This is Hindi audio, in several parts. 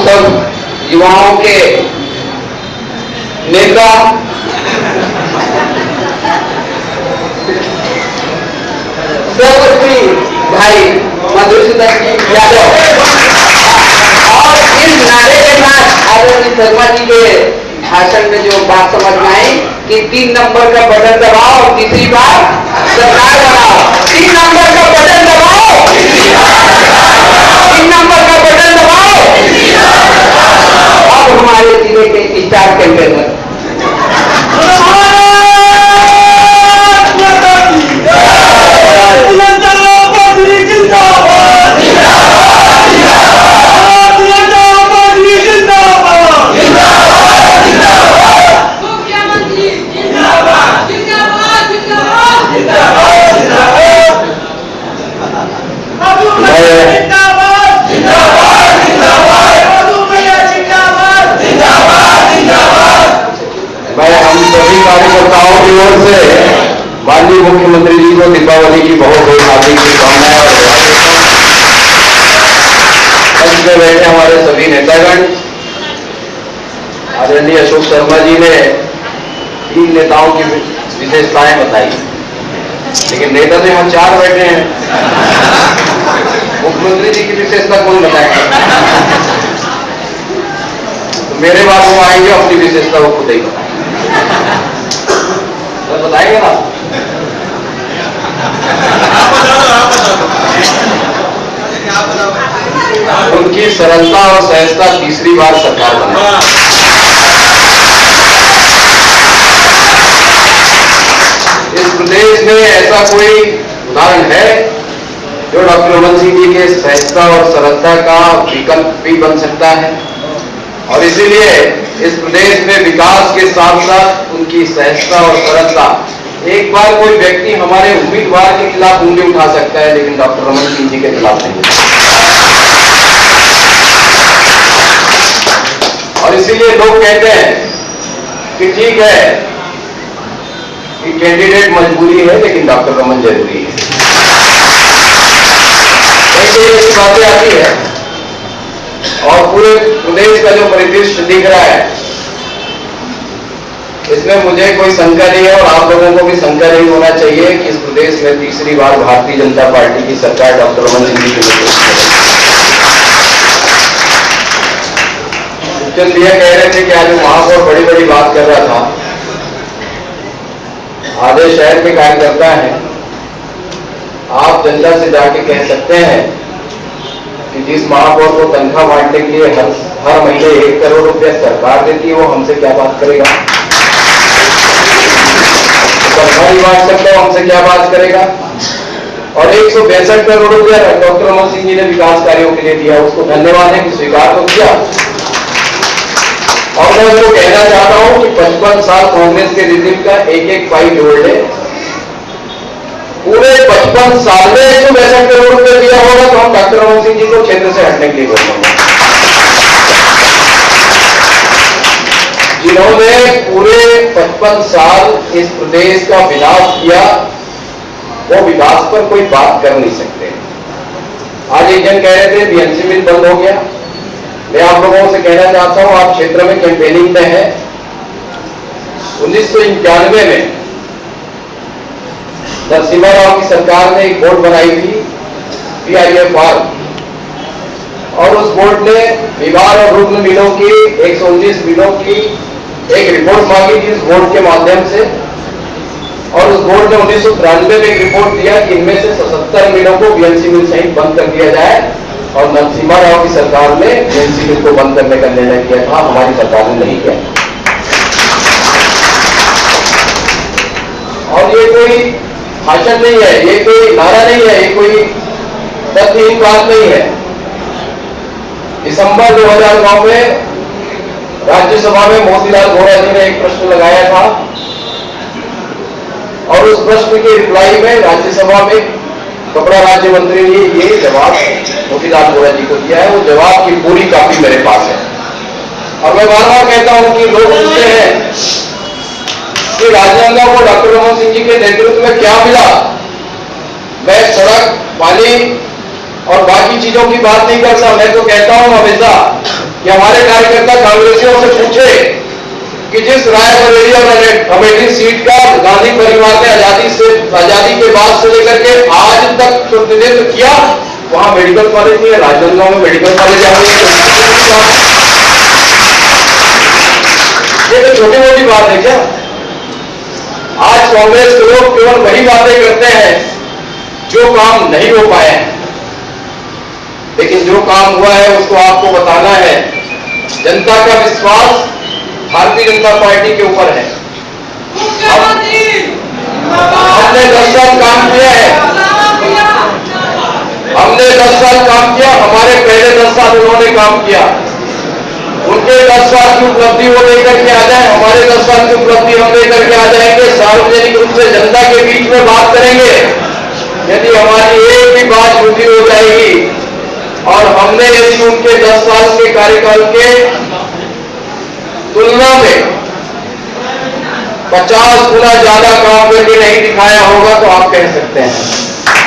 सब युवाओं के नेता, सर्वश्री भाई मधुसूदन यादव, और इस नारे के साथ आदरणीय शर्मा जी के भाषण में जो बात समझ में आई कि 3 नंबर का बटन दबाओ और तीसरी बार सरकार बनाओ। 3 नंबर का बटन दबाओ, 3 नंबर का बटन दबाओ। अब हमारे जिले के स्टार कैंपेनर कार्यकर्ताओं की ओर से माननीय मुख्यमंत्री जी को दीपावली की बहुत बहुत हार्दिक शुभकामनाएं और मंच में बैठे हमारे सभी नेतागण। आदरणीय अशोक शर्मा जी ने 3 नेताओं की विशेषताएं बताई, लेकिन नेता तो यहाँ 4 बैठे हैं। मुख्यमंत्री जी की विशेषता कौन बताएगा? तो मेरे बाद वो आएंगे, अपनी विशेषता वो खुद ही बताएंगे। बताएंगे ना? उनकी सरलता और सहजता तीसरी बार सरकार बना। इस प्रदेश में ऐसा कोई उदाहरण है जो डॉक्टर रमन सिंह जी के सहजता और सरलता का विकल्प भी बन सकता है, और इसीलिए इस प्रदेश में विकास के साथ साथ उनकी सहजता और सरलता। एक बार कोई व्यक्ति हमारे उम्मीदवार के खिलाफ उंगली उठा सकता है, लेकिन डॉक्टर रमन सिंह जी के खिलाफ नहीं। और इसीलिए लोग कहते हैं कि ठीक है कि कैंडिडेट मजबूरी है, लेकिन डॉक्टर रमन जरूरी है। ऐसी बातें आती है और पूरे प्रदेश का जो परिदृश्य दिख रहा है, इसमें मुझे कोई शंका नहीं है और आप लोगों को भी शंका नहीं होना चाहिए कि इस प्रदेश में तीसरी बार भारतीय जनता पार्टी की सरकार डॉक्टर रमन सिंह जी की चंद ये कह रहे थे कि आज महापौर बड़ी बड़ी बात कर रहा था। आधे शहर के कार्यकर्ता हैं, आप जनता से जाके कह सकते हैं कि जिस महापौर को तनख्वाह बांटने के लिए हर महीने 1 करोड़ रुपया सरकार देती है, वो हमसे क्या बात करेगा? तनख्वाह ही बांट सकता है, हमसे क्या बात करेगा? और 162 करोड़ रुपया डॉक्टर रमन सिंह जी ने विकास कार्यों के लिए दिया, उसको धन्यवाद है कि स्वीकार तो किया। और मैं उसको कहना चाहता हूं कि 55 साल कांग्रेस के रिजिम का एक फाइल जोड़ ले, पूरे 55 साल में 162 करोड़ रुपये दिया होगा तो हम डॉक्टर रमन सिंह जी को क्षेत्र से हटने के लिए बोलेंगे। जिन्होंने पूरे 55 साल इस प्रदेश का विकास किया, वो विकास पर कोई बात कर नहीं सकते। आज एक जन कह रहे थे बीएमसी मिल बंद हो गया। मैं आप लोगों से कहना चाहता हूं, आप क्षेत्र में कैंपेनिंग में है। 1991 में नरसिम्हा राव की सरकार ने एक बोर्ड बनाई थी PIFR, और उस बोर्ड ने विवाद और रुग्ण मिलों की 119 मिलों की एक रिपोर्ट मांगी थी उस बोर्ड के माध्यम से, और उस बोर्ड ने 1993 में एक रिपोर्ट दिया कि इनमें से 77 मिलों को बीएमसी मिल सहित बंद कर दिया जाए, और नरसिम्हा राव की सरकार ने बीएमसी मिल को बंद करने का निर्णय किया था, हमारी सरकार ने नहीं किया। और ये कोई भाषण नहीं है, ये कोई नारा नहीं है, ये कोई तथ्यहीन बात नहीं है। दिसंबर 2009 में राज्यसभा में मोतीलाल वोरा जी ने एक प्रश्न लगाया था, और उस प्रश्न के रिप्लाई में राज्यसभा में कपड़ा राज्य मंत्री ने ये जवाब मोतीलाल वोरा जी को दिया है। वो जवाब की पूरी कॉपी मेरे पास है, और मैं बार बार कहता हूं कि लोग पूछते हैं कि राजनांदगांव को डॉक्टर रमन सिंह जी के नेतृत्व में क्या मिला। मैं सड़क, पानी और बाकी चीजों की बात नहीं करता। मैं तो कहता हूं हमेशा कि हमारे कार्यकर्ता कांग्रेसियों से पूछे कि जिस रायबरेली और अमेठी सीट का गांधी परिवार ने आजादी के बाद से लेकर के आज तक प्रतिनिधित्व किया, वहां मेडिकल कॉलेज नहीं है। राजनांदगांव में मेडिकल कॉलेज आ रही है। ये तो छोटी मोटी बात है क्या? आज कांग्रेस के लोग केवल वही बातें करते हैं जो काम नहीं हो पाए हैं, लेकिन जो काम हुआ है उसको आपको बताना है। जनता का विश्वास भारतीय जनता पार्टी के ऊपर है। हमने 10 साल काम किया है, हमने 10 साल काम किया, हमारे पहले 10 साल उन्होंने काम किया। उनके 10 साल की उपलब्धि वो लेकर के आ जाए, हमारे 10 साल की उपलब्धि हम लेकर के आ जाएंगे। सार्वजनिक रूप से जनता के बीच में बात करेंगे। यदि हमारी एक भी बात झूठी हो जाएगी और हमने यदि उनके 10 साल के कार्यकाल के तुलना में 50 गुना ज्यादा काम करके नहीं दिखाया होगा तो आप कह सकते हैं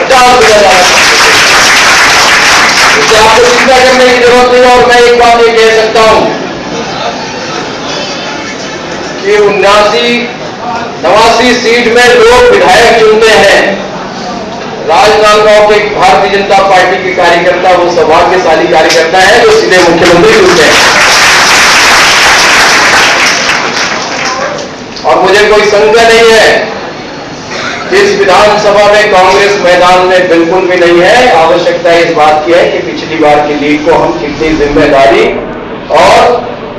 50 गुना ज्यादा। इससे आपको चिंता करने की जरूरत नहीं है। और मैं एक बात ये कह सकता हूं कि 89 सीट में लोग विधायक चुनते हैं। राजनांदगांव के भारतीय जनता पार्टी के कार्यकर्ता वो सौभाग्यशाली कार्यकर्ता है जो सीधे मुख्यमंत्री चुनते हैं। और मुझे कोई शंका नहीं है इस विधानसभा में कांग्रेस मैदान में बिल्कुल भी नहीं है। आवश्यकता इस बात की है कि पिछली बार की लीड को हम कितनी जिम्मेदारी और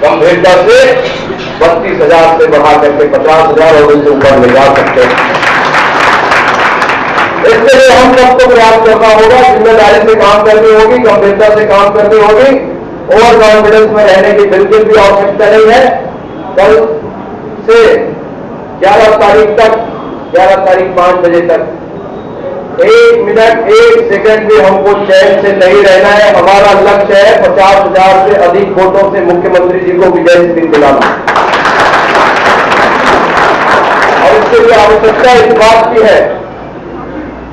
गंभीरता से 32,000 से बढ़ा करके 50,000 और उससे ऊपर ले जा सकते हैं। इसके लिए हम सबको प्रयास करना होगा, जिम्मेदारी से काम करनी होगी, गंभीरता से काम करनी होगी। ओवर कॉन्फिडेंस में रहने की बिल्कुल भी आवश्यकता नहीं है। कल से 11 तारीख 5 बजे तक 1 मिनट 1 सेकंड भी हमको चैन से नहीं रहना है। हमारा लक्ष्य है 50,000 से अधिक वोटों से मुख्यमंत्री जी को विजय श्री दिलाना। और इसके लिए आवश्यकता इस बात की है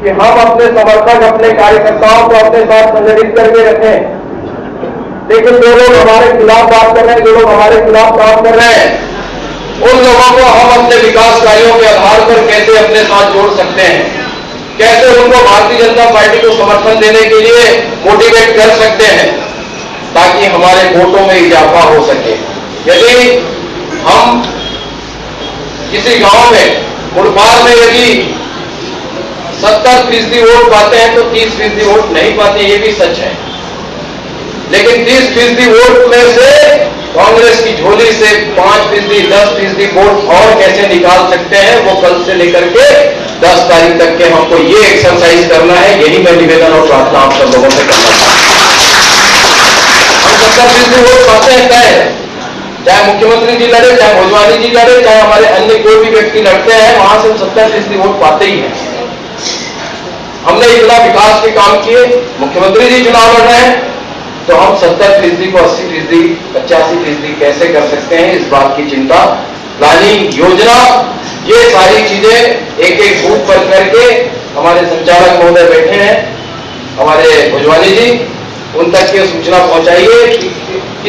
कि हम अपने समर्थक, अपने कार्यकर्ताओं को अपने साथ संगठित करके रखें। लेकिन जो लोग हमारे खिलाफ बात कर रहे हैं, जो लोग हमारे खिलाफ काम कर रहे हैं, उन लोगों को हम अपने विकास कार्यों के आधार पर कैसे अपने साथ जोड़ सकते हैं, कैसे उनको भारतीय जनता पार्टी को समर्थन देने के लिए मोटिवेट कर सकते हैं ताकि हमारे वोटों में इजाफा हो सके। यदि हम किसी गांव में मुड़पार में यदि 70% वोट पाते हैं तो 30% वोट नहीं पाते, ये भी सच है। लेकिन 30% वोट में से कांग्रेस की झोली से 5%, 10% वोट और कैसे निकाल सकते हैं, वो कल से लेकर के 10 तारीख तक के हमको ये एक्सरसाइज करना है। यही मैं निवेदन और प्रार्थना आप सब लोगों से करना चाहता हूं। हम 70% वोट पाते हैं तय, चाहे मुख्यमंत्री जी लड़े, चाहे भोजवानी जी लड़े, चाहे हमारे अन्य कोई भी व्यक्ति लड़ते हैं, वहां से हम 70% वोट पाते ही हैं। हमने इतना विकास के काम किए, मुख्यमंत्री जी चुनाव लड़ रहे हैं, तो हम 70% को 80%, 85% कैसे कर सकते हैं, इस बात की चिंता, प्लानिंग, योजना, ये सारी चीजें एक एक बूथ पर करके हमारे संचालक महोदय बैठे हैं, हमारे भोजवानी जी, उन तक ये सूचना पहुंचाइए कि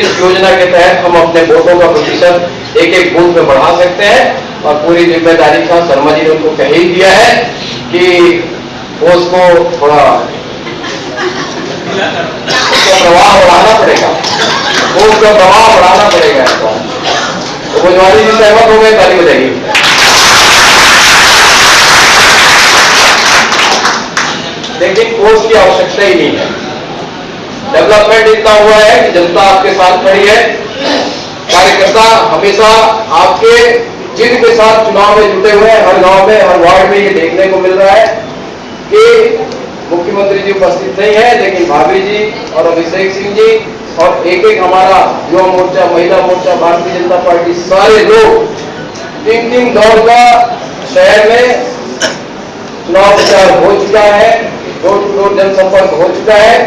इस योजना के तहत हम अपने वोटों का प्रतिशत एक एक बूथ में बढ़ा सकते हैं। और पूरी जिम्मेदारी का शर्मा जी ने उनको कह ही दिया है कि वो उसको थोड़ा प्रवाह बढ़ाना पड़ेगा, वो उसका प्रवाह बढ़ाना पड़ेगा। तो भोजवानी जी सहमत हो गए, ताली बजाइए। लेकिन कोर्स की आवश्यकता ही नहीं है। डेवलपमेंट इतना हुआ है कि जनता आपके साथ खड़ी है। कार्यकर्ता हमेशा आपके जिद के साथ चुनाव में जुटे हुए हैं। हर गांव में, हर वार्ड में ये देखने को मिल रहा है कि मुख्यमंत्री जी उपस्थित नहीं है, लेकिन भाभी जी और अभिषेक सिंह जी और एक एक हमारा युवा मोर्चा, महिला मोर्चा, भारतीय जनता पार्टी, सारे लोग 3 दौर का शहर में चुनाव प्रचार हो चुका है, डोर टू डोर जनसंपर्क हो चुका है।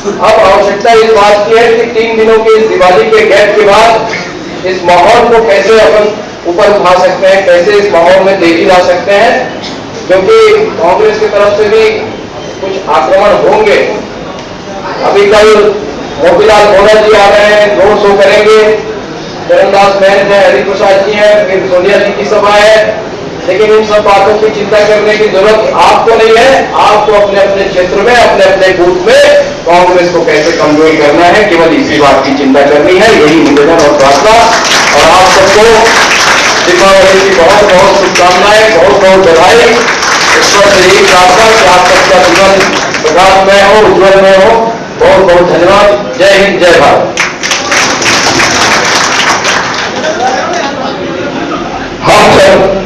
अब आवश्यकता इस बात की है कि 3 दिनों के इस दिवाली के गैप के बाद इस माहौल को कैसे अपन ऊपर उठा सकते हैं, कैसे इस माहौल में तेजी ला सकते हैं, क्योंकि कांग्रेस की तरफ से भी कुछ आक्रमण होंगे। अभी कल मोतीलाल वोरा जी आ रहे हैं, रोड शो करेंगे, चरणदास महंत है, हरिप्रसाद जी है, फिर सोनिया जी की सभा है। लेकिन इन सब बातों की चिंता करने की जरूरत आपको नहीं है। आपको अपने अपने क्षेत्र में, अपने अपने बूथ में कांग्रेस को कैसे कमजोर करना है, केवल इसी बात की चिंता करनी है। यही निवेदन और प्रार्थना। और आप सबको दीपावली की बहुत बहुत शुभकामनाएं, बहुत बहुत बधाई। ईश्वर से यही प्रार्थना कि आप सबका जीवन प्रकाशमय हो, उज्ज्वलमय हो। बहुत बहुत धन्यवाद। जय हिंद, जय भारत। हम सब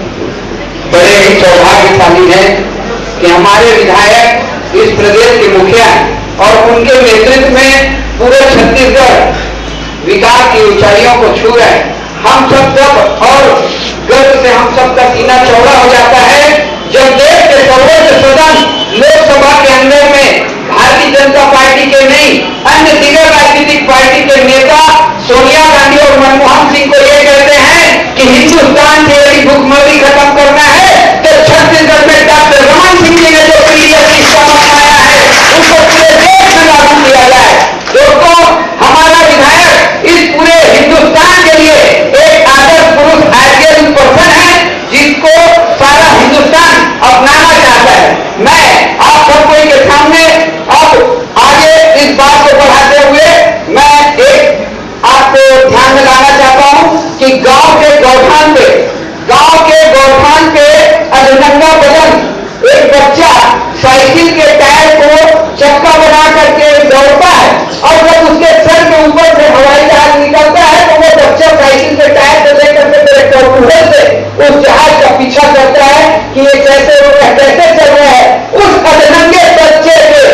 बड़े ही सौभाग्यशाली हैं कि हमारे विधायक इस प्रदेश के मुखिया और उनके नेतृत्व में पूरे छत्तीसगढ़ विकास की ऊंचाइयों को छू रहे हैं। हम सब और गर्व से हम सबका सीना चौड़ा हो जाता है जब देश के सर्वोच्च सदन लोकसभा के अंदर में भारतीय जनता पार्टी के नहीं, अन्य दिगर राजनीतिक पार्टी के नेता सोनिया गांधी और मनमोहन सिंह को ये कहते हैं कि हिंदुस्तान से यदि भूखमरी खत्म करना है तो छत्तीसगढ़ में डॉक्टर रमन सिंह जी ने जो क्लियर सिस्टम अपनाया है उसको पूरे देश में लागू किया जाए। दोस्तों, हमारा विधायक इस पूरे हिंदुस्तान के लिए एक आदर्श पुरुष, आइडियल पर्सन है जिसको सारा हिंदुस्तान अपनाना चाहता है। मैं आप सबको के सामने अब आगे इस बात को बढ़ाते हुए मैं एक आपको ध्यान में लाना चाहता हूं कि गांव के गौठान पे अधनंगा बदन एक बच्चा साइकिल के टायर को चक्का बना करके दौड़ता है और जब उसके सर के ऊपर से हवाई जहाज निकलता है तो वो बच्चा साइकिल के टायर से लेकर के ट्रैक्टर से उस जहाज का पीछा करता है कि ये कैसे चल रहा है। उस अधनंगे बच्चे के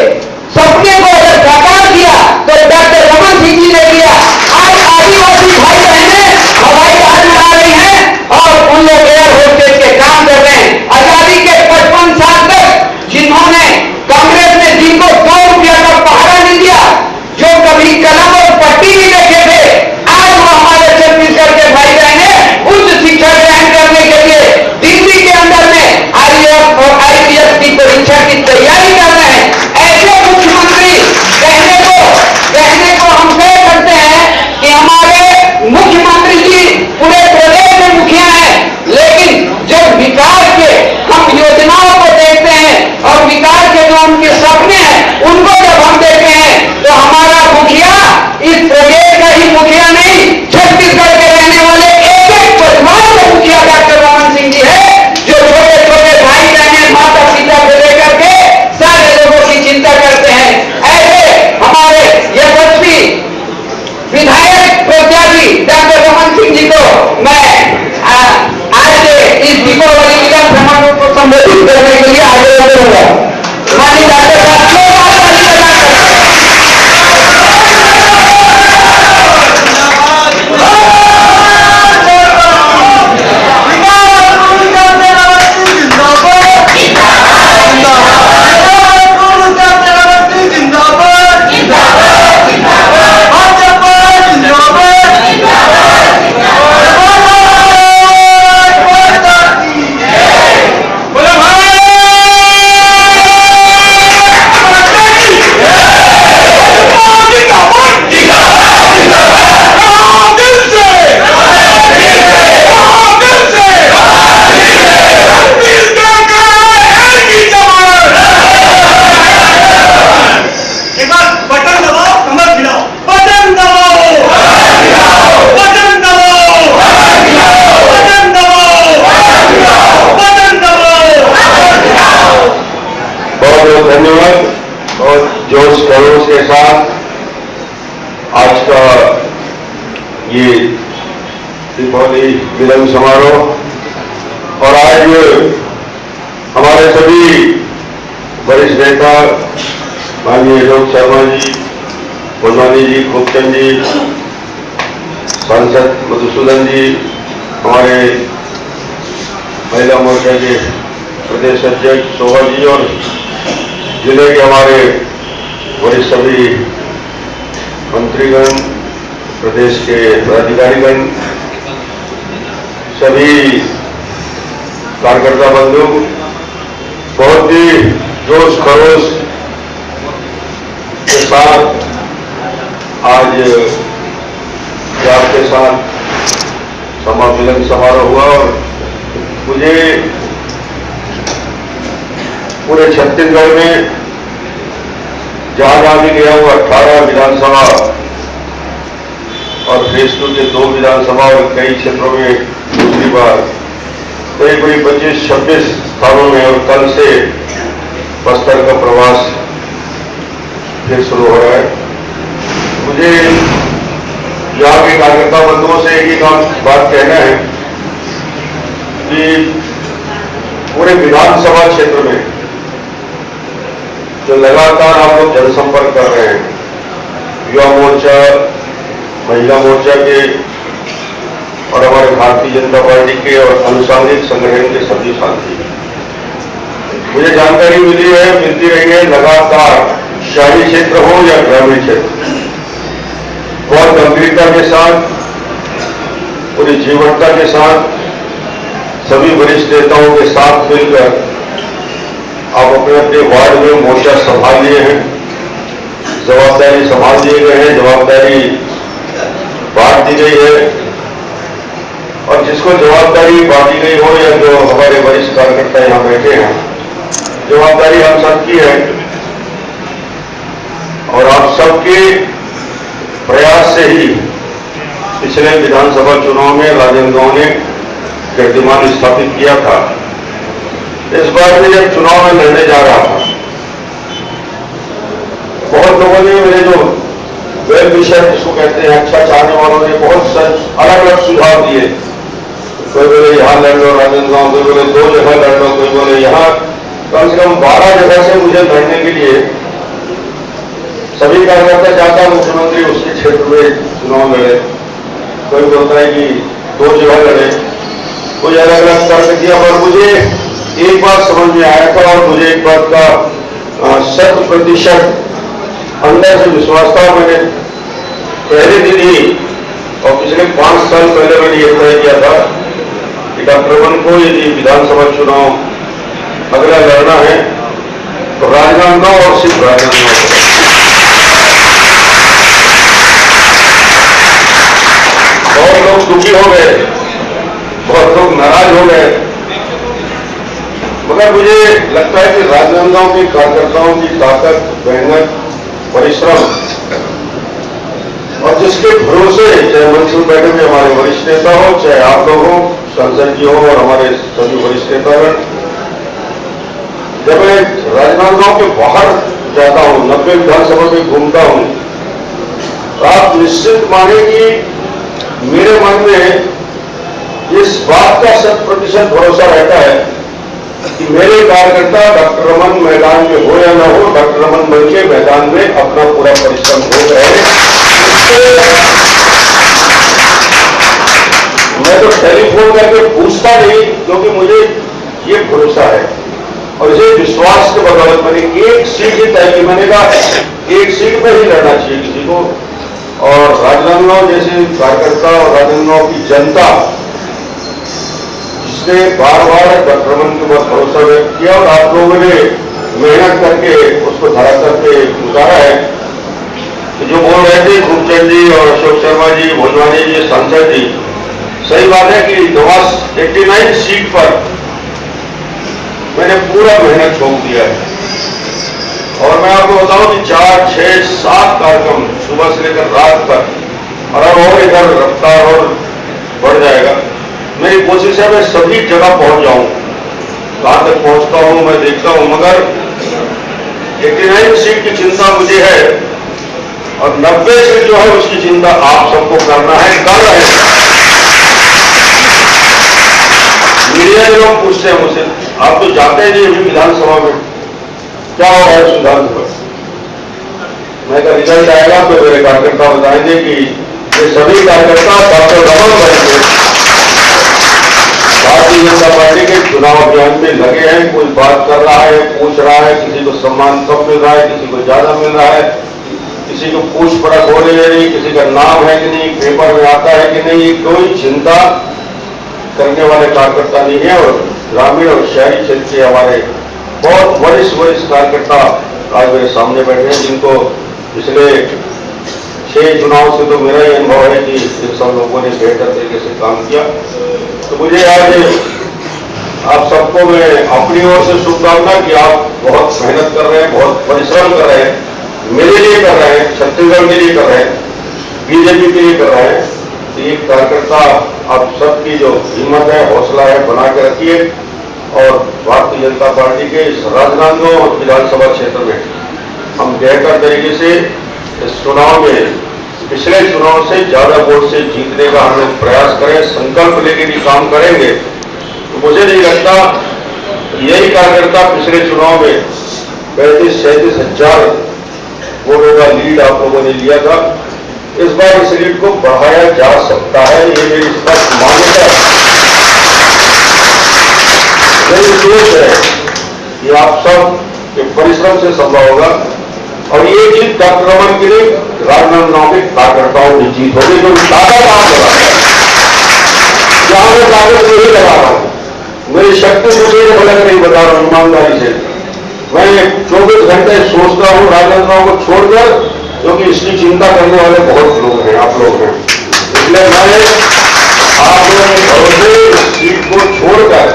सपने को अगर साकार किया तो डॉक्टर रमन सिंह जी ने किया। आज आदिवासी भाई बहनें हवाई जहाज बना रही हैं और उन लोग एयर होस्टेस के काम कर रहे हैं। आजादी के 55 साल तक जिन्होंने कांग्रेस ने जिनको 100 रुपया का पहाड़ा नहीं दिया, जो कभी कलम और पट्टी नहीं देखे थे, आज वो हमारे छत्तीसगढ़ के भाई बहनें उच्च शिक्षा ग्रहण करने के लिए दिल्ली के अंदर में आईएएस और आईपीएस की परीक्षा की तैयारी कर रहे हैं। ऐसे मुख्यमंत्री कहने को हम कह सकते हैं कि हमारे मुख्यमंत्री जी पूरे प्रदेश में मुखिया हैं, लेकिन जब विकास के हम योजनाओं को देखते हैं और विकास के जो उनके सपने हैं उनको जब हम देखते हैं तो हमारा मुखिया इस प्रदेश का ही मुखिया नहीं, छत्तीसगढ़ के रहने वाले एक परिवार के मुखिया डॉक्टर रमन सिंह जी है, जो छोटे छोटे भाई बहने, माता पिता से लेकर के सारे लोगों की चिंता करते हैं। ऐसे हमारे यशस्वी विधायक प्रत्याशी डॉक्टर रमन सिंह जी को मैं आज से इस दीपावली मिलन समारोह को संबोधित करने के लिए आगे बढ़ूंगा। माननीय डॉक्टर साहब धन्यवाद। और जोश खरोश के साथ आज का ये दीपावली मिलन समारोह और आज हमारे सभी वरिष्ठ नेता माननीय अशोक शर्मा जी, पुलवानी जी, खूबचंद जी, सांसद मधुसूदन जी, हमारे महिला मोर्चा के प्रदेश अध्यक्ष शोभा जी और जिले के हमारे वरिष्ठ सभी मंत्रीगण, प्रदेश के पदाधिकारीगण, सभी कार्यकर्ता बंधु, बहुत ही जोश खरोश के साथ आज आपके साथ समामिलन समारोह हुआ और मुझे पूरे छत्तीसगढ़ में जहां भी गया हूं 18 विधानसभा और फेज 2 के 2 विधानसभा और कई क्षेत्रों में दूसरी बार करीब 25-26 स्थानों में, और कल से बस्तर का प्रवास फिर शुरू हो रहा है। मुझे यहाँ के कार्यकर्ता बंधुओं से एक ही बात कहना है कि पूरे विधानसभा क्षेत्र में जो लगातार आप लोग जनसंपर्क कर रहे हैं, युवा मोर्चा, महिला मोर्चा के और हमारे भारतीय जनता पार्टी के और अनुसांगिक संगठन के सभी साथी, मुझे जानकारी मिलती रही है लगातार, शहरी क्षेत्र हो या ग्रामीण क्षेत्र, बहुत गंभीरता के साथ, पूरी जीवनता के साथ सभी वरिष्ठ नेताओं के साथ मिलकर आप अपने अपने वार्ड में मोर्चा संभाल लिए हैं, जवाबदारी संभाल दिए गए हैं, जवाबदारी बांट दी गई है। और जिसको जवाबदारी बांटी गई हो या जो हमारे वरिष्ठ कार्यकर्ता यहां बैठे हैं, जवाबदारी हम सबकी है और आप सबके प्रयास से ही पिछले विधानसभा चुनाव में राजनांदगांव ने कीर्तिमान स्थापित किया था। इस बार में जब चुनाव में लड़ने जा रहा था, बहुत लोगों ने मेरे जो वेल विशर जिसको कहते हैं, अच्छा चाहने वालों ने बहुत अलग अलग सुझाव दिए। कोई बोले यहां लड़ लो राजनांदगांव, कोई बोले 2 जगह लड़ लो, कोई बोले यहां कम से कम 12 जगह से मुझे लड़ने के लिए सभी कार्यकर्ता चाहता मुख्यमंत्री उसके क्षेत्र में चुनाव लड़े। कोई बोलता है कि 2 जगह लड़े, कोई अलग अलग तर्क दिया, पर मुझे एक बात समझ में आया था और मुझे एक बात का 100% अंदर से विश्वास था। मैंने पहले दिन ही और पिछले 5 साल पहले मैंने यह तय किया था कि डॉक्टर रमन को यदि विधानसभा चुनाव अगला लड़ना है तो राजनांदगांव और सिर्फ राजनांदगांव। बहुत लोग दुखी हो गए, बहुत लोग नाराज हो गए, मगर मुझे लगता है कि राजनांदगांव के कार्यकर्ताओं की ताकत, मेहनत, परिश्रम और जिसके भरोसे, चाहे मंच में बैठे हुए हमारे वरिष्ठ नेता हो, चाहे आप लोग हो, संसद जी हो और हमारे सभी वरिष्ठ नेतागण, जब मैं राजनांदगांव के बाहर जाता हूं, 90 विधानसभा में घूमता हूं, तो आप निश्चित माने कि मेरे मन में इस बात का 100% भरोसा रहता है कि मेरे कार्यकर्ता डॉक्टर रमन मैदान में हो या न हो, डॉक्टर रमन बन के मैदान में अपना पूरा परिश्रम हो रहे हैं। मैं तो टेलीफोन करके पूछता नहीं, क्योंकि मुझे ये भरोसा है और इसे विश्वास के बदौलत मैंने एक सीट ही तय की। मैंने कहा एक सीट पर ही लड़ना चाहिए किसी को, और राजनांदगांव जैसे कार्यकर्ता और राजनांदगांव की जनता जिसने बार बार डॉक्टर रमन के ऊपर भरोसा व्यक्त किया और आप लोगों ने मेहनत करके उसको धरातल पे उतारा है। तो जो बोल रहे थे खूबचंद जी और अशोक शर्मा जी, भोजवानी जी, सांसद जी, सही बात है कि 89 सीट पर मैंने पूरा मेहनत झोंक दिया है। और मैं आपको बताऊं कि 4, 6, 7 कार्यक्रम सुबह से लेकर रात तक, और इधर रफ्तार और बढ़ जाएगा। मेरी कोशिश है मैं सभी जगह पहुंच जाऊं, कहां तक पहुंचता हूं मैं देखता हूं, मगर 89 सीट की चिंता मुझे है और 90 सीट जो है उसकी चिंता आप सबको करना है, कर रहे हैं। मीडिया के लोग पूछते हैं मुझसे, आप तो जाते हैं जी अभी विधानसभा में, क्या हो रहा है सिद्धांत पर? मैं का रिजल्ट आएगा तो मेरे कार्यकर्ता बताएंगे कि ये सभी कार्यकर्ता डॉक्टर रमन बनेंगे, भारतीय जनता पार्टी के चुनाव अभियान में लगे हैं। कोई बात कर रहा है, पूछ रहा है, किसी को सम्मान कम मिल रहा है, किसी को ज्यादा मिल रहा है, किसी को पूछ परख हो रही है नहीं, किसी का नाम है कि नहीं, पेपर में आता है कि नहीं, कोई चिंता करने वाले कार्यकर्ता नहीं है। और ग्रामीण और शहरी क्षेत्र के हमारे बहुत वरिष्ठ कार्यकर्ता आज मेरे सामने बैठे हैं, जिनको पिछले 6 चुनाव से तो मेरा ही अनुभव है कि इन सब लोगों ने बेहतर तरीके से काम किया। तो मुझे आज आप सबको मैं अपनी ओर से शुभकामना कि आप बहुत मेहनत कर रहे हैं, बहुत परिश्रम कर रहे हैं, मेरे लिए कर रहे हैं, छत्तीसगढ़ के लिए कर रहे हैं, बीजेपी के लिए कर रहे हैं। तो एक कार्यकर्ता आप सबकी जो हिम्मत है, हौसला है, बना के रखिए और भारतीय जनता पार्टी के इस राजनांदगांव विधानसभा क्षेत्र में हम बेहतर तरीके से इस चुनाव में पिछले चुनाव से ज्यादा वोट से जीतने का हम लोग प्रयास करें, संकल्प लेके भी काम करेंगे। तो मुझे नहीं लगता यही कार्यकर्ता पिछले चुनाव में 35-37 हजार वोटों का लीड आप लोगों ने लिया था, इस बार इस लीड को बढ़ाया जा सकता है, ये मेरी स्पष्ट मान्यता है। मेरी सोच है कि आप सब के परिश्रम से संभव होगा और ये जीत डॉक्टर रमन के लिए राजनांदगांव के कार्यकर्ताओं की जीत होगी, जो ताकत आप लगा जहां मैं ताकत नहीं लगा रहा हूं, मेरी शक्ति मुझे गलत नहीं बता रहा हूं, ईमानदारी से मैं 24 घंटे सोचता हूं राजनांदगांव को छोड़कर, क्योंकि इसकी चिंता करने वाले बहुत लोग हैं, आप लोग हैं। इसलिए मैं आप लोगों के भरोसे सीट को छोड़कर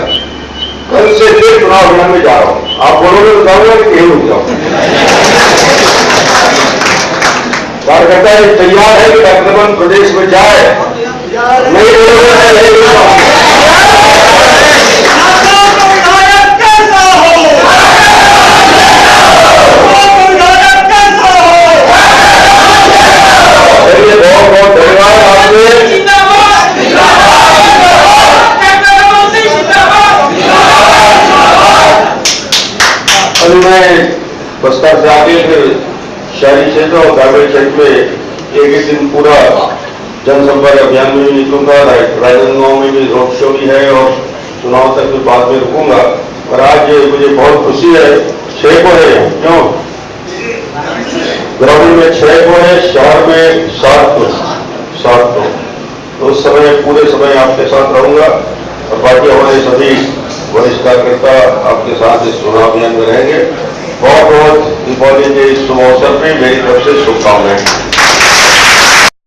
कल से फिर चुनाव अभियान में जा रहा हूं। आप बोलोगे तो जाऊंगा कि कहीं रुक जाऊं। कार्यकर्ता ये तैयार है कि डॉक्टर रमन प्रदेश में जाए, नहीं बोलोगे मैं नहीं रुकूंगा। बहुत बहुत धन्यवाद आपसे। अभी मैं बस्तर से आगे फिर शहरी क्षेत्र और ग्रामीण क्षेत्र में एक दिन पूरा जनसंपर्क अभियान में भी निकलूंगा, राजनांदगांव में भी रोड शो भी है और चुनाव तक भी बाद में रुकूंगा। और आज मुझे बहुत खुशी है, 6 को है, क्यों ग्रामीण में 6 को है, शहर में 7 को। तो उस समय पूरे समय आपके साथ रहूंगा और बाकी हमारे सभी वरिष्ठ कार्यकर्ता आपके साथ इस चुनाव अभियान में रहेंगे। बहुत बहुत दीपावली के इस शुभ अवसर पर मेरी तरफ से शुभकामनाएं।